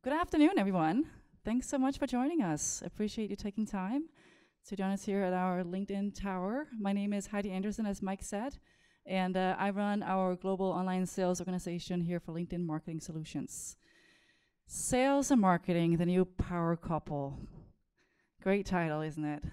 Good afternoon, everyone. Thanks so much for joining us. Appreciate you taking time to join us here at our LinkedIn Tower. My name is Heidi Andersen, as Mike said, and I run our global online sales organization here for LinkedIn Marketing Solutions. Sales and marketing, the new power couple. Great title, isn't it?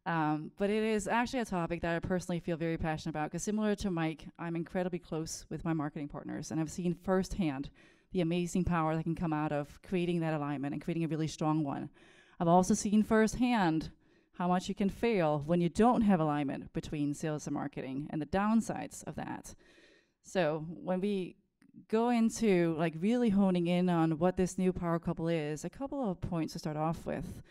But it is actually a topic that I personally feel very passionate about, because similar to Mike, I'm incredibly close with my marketing partners, and I've seen firsthand the amazing power that can come out of creating that alignment and creating a really strong one. I've also seen firsthand how much you can fail when you don't have alignment between sales and marketing and the downsides of that. So when we go into like really honing in on what this new power couple is, a couple of points to start off with.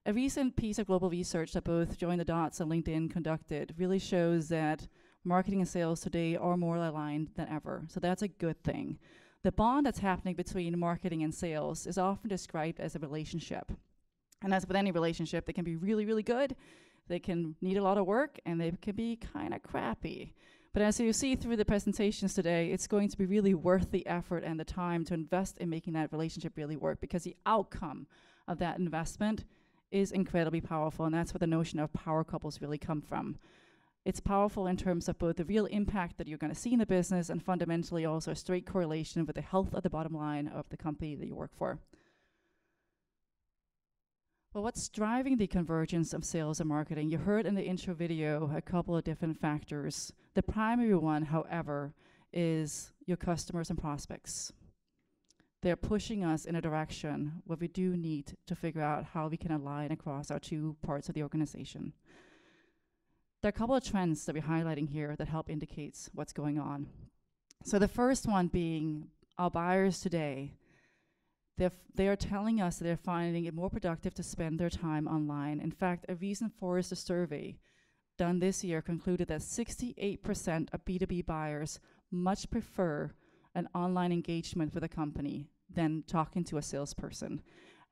A recent piece of global research that both Join the Dots and LinkedIn conducted really shows that marketing and sales today are more aligned than ever. So that's a good thing. The bond that's happening between marketing and sales is often described as a relationship. And as with any relationship, they can be really, really good, they can need a lot of work, and they can be kind of crappy. But as you see through the presentations today, it's going to be really worth the effort and the time to invest in making that relationship really work, because the outcome of that investment is incredibly powerful, and that's where the notion of power couples really come from. It's powerful in terms of both the real impact that you're going to see in the business and fundamentally also a straight correlation with the health of the bottom line of the company that you work for. Well, what's driving the convergence of sales and marketing? You heard in the intro video a couple of different factors. The primary one, however, is your customers and prospects. They're pushing us in a direction where we do need to figure out how we can align across our two parts of the organization. There are a couple of trends that we're highlighting here that help indicate what's going on. So the first one being our buyers today. They are telling us that they're finding it more productive to spend their time online. In fact, a recent Forrester survey done this year concluded that 68% of B2B buyers much prefer an online engagement with a company than talking to a salesperson.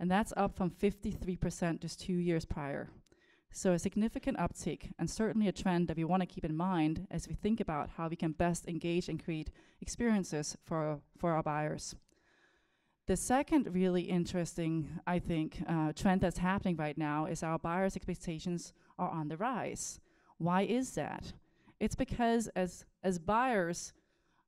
And that's up from 53% just 2 years prior. So a significant uptick, and certainly a trend that we want to keep in mind as we think about how we can best engage and create experiences for our buyers. The second really interesting, I think, trend that's happening right now is our buyers' expectations are on the rise. Why is that? It's because as buyers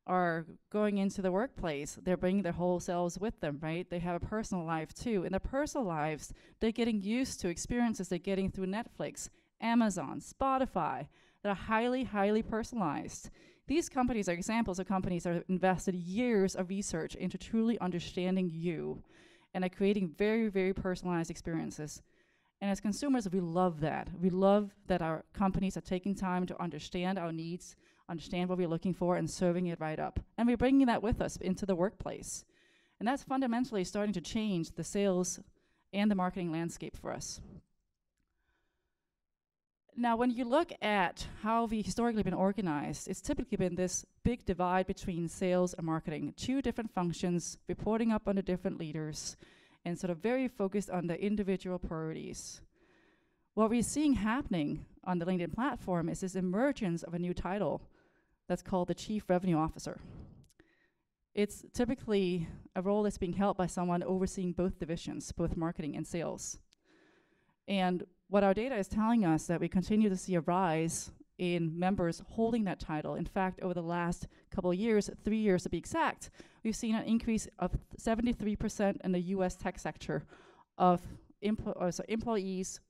are going into the workplace, they're bringing their whole selves with them, right? They have a personal life too. In their personal lives, they're getting used to experiences they're getting through Netflix, Amazon, Spotify, that are highly, highly personalized. These companies are examples of companies that have invested years of research into truly understanding you and are creating very, very personalized experiences. And as consumers, we love that. We love that our companies are taking time to understand our needs, understand what we're looking for, and serving it right up. And we're bringing that with us into the workplace. And that's fundamentally starting to change the sales and the marketing landscape for us. Now, when you look at how we've historically been organized, it's typically been this big divide between sales and marketing, two different functions reporting up under different leaders, and sort of very focused on the individual priorities. What we're seeing happening on the LinkedIn platform is this emergence of a new title that's called the Chief Revenue Officer. It's typically a role that's being held by someone overseeing both divisions, both marketing and sales. And what our data is telling us that we continue to see a rise in members holding that title. In fact, over the last couple of years, 3 years to be exact, we've seen an increase of 73% in the US tech sector of employees,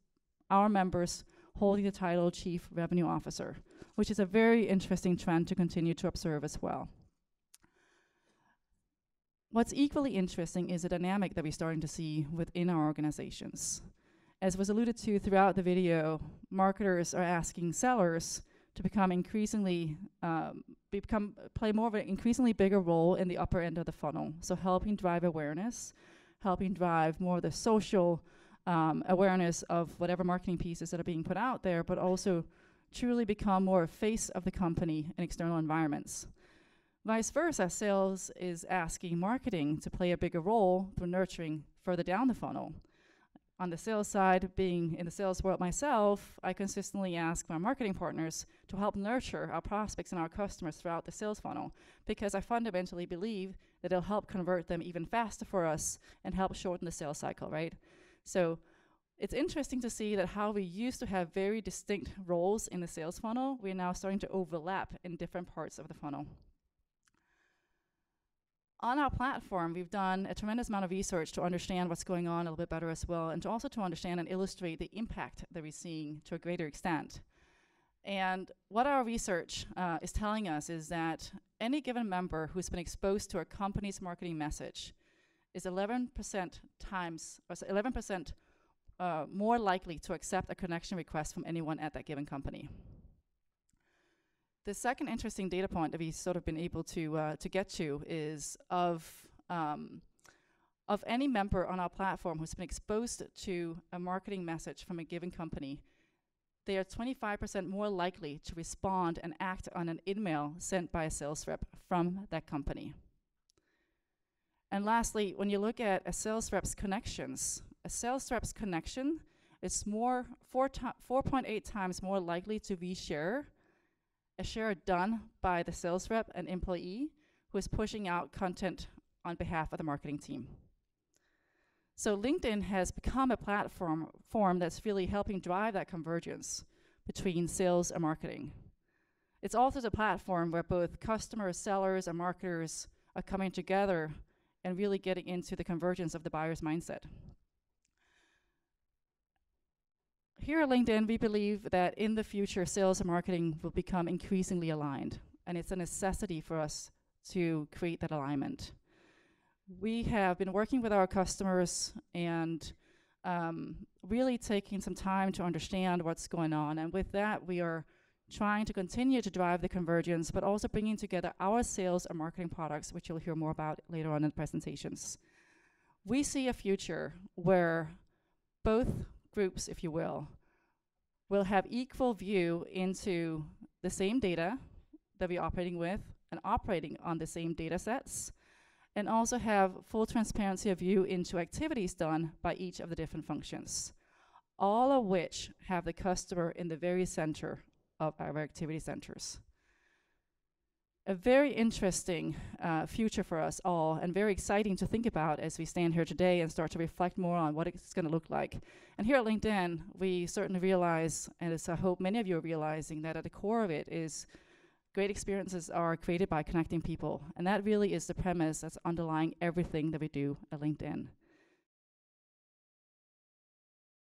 our members, holding the title Chief Revenue Officer, which is a very interesting trend to continue to observe as well. What's equally interesting is the dynamic that we're starting to see within our organizations. As was alluded to throughout the video, marketers are asking sellers to become increasingly, play more of an increasingly bigger role in the upper end of the funnel. So helping drive awareness, helping drive more of the social awareness of whatever marketing pieces that are being put out there, but also truly become more a face of the company in external environments. Vice versa, sales is asking marketing to play a bigger role for nurturing further down the funnel. On the sales side, being in the sales world myself, I consistently ask my marketing partners to help nurture our prospects and our customers throughout the sales funnel, because I fundamentally believe that it'll help convert them even faster for us and help shorten the sales cycle, right? So it's interesting to see that how we used to have very distinct roles in the sales funnel, we're now starting to overlap in different parts of the funnel. On our platform, we've done a tremendous amount of research to understand what's going on a little bit better as well, and to also to understand and illustrate the impact that we're seeing to a greater extent. And what our research is telling us is that any given member who's been exposed to a company's marketing message is 11% more likely to accept a connection request from anyone at that given company. The second interesting data point that we've sort of been able to get to is of any member on our platform who's been exposed to a marketing message from a given company, they are 25% more likely to respond and act on an email sent by a sales rep from that company. And lastly, when you look at a sales rep's connections, a sales rep's connection is 4.8 times more likely to reshare a share done by the sales rep, an employee, who is pushing out content on behalf of the marketing team. So LinkedIn has become a platform that's really helping drive that convergence between sales and marketing. It's also the platform where both customers, sellers, and marketers are coming together and really getting into the convergence of the buyer's mindset. Here at LinkedIn, we believe that in the future, sales and marketing will become increasingly aligned, and it's a necessity for us to create that alignment. We have been working with our customers and really taking some time to understand what's going on, and with that, we are trying to continue to drive the convergence, but also bringing together our sales and marketing products, which you'll hear more about later on in the presentations. We see a future where both groups, if you will have equal view into the same data that we're operating with and operating on the same data sets, and also have full transparency of view into activities done by each of the different functions, all of which have the customer in the very center of our activity centers. A very interesting future for us all, and very exciting to think about as we stand here today and start to reflect more on what it's going to look like. And here at LinkedIn, we certainly realize, and as I hope many of you are realizing, that at the core of it is great experiences are created by connecting people. And that really is the premise that's underlying everything that we do at LinkedIn.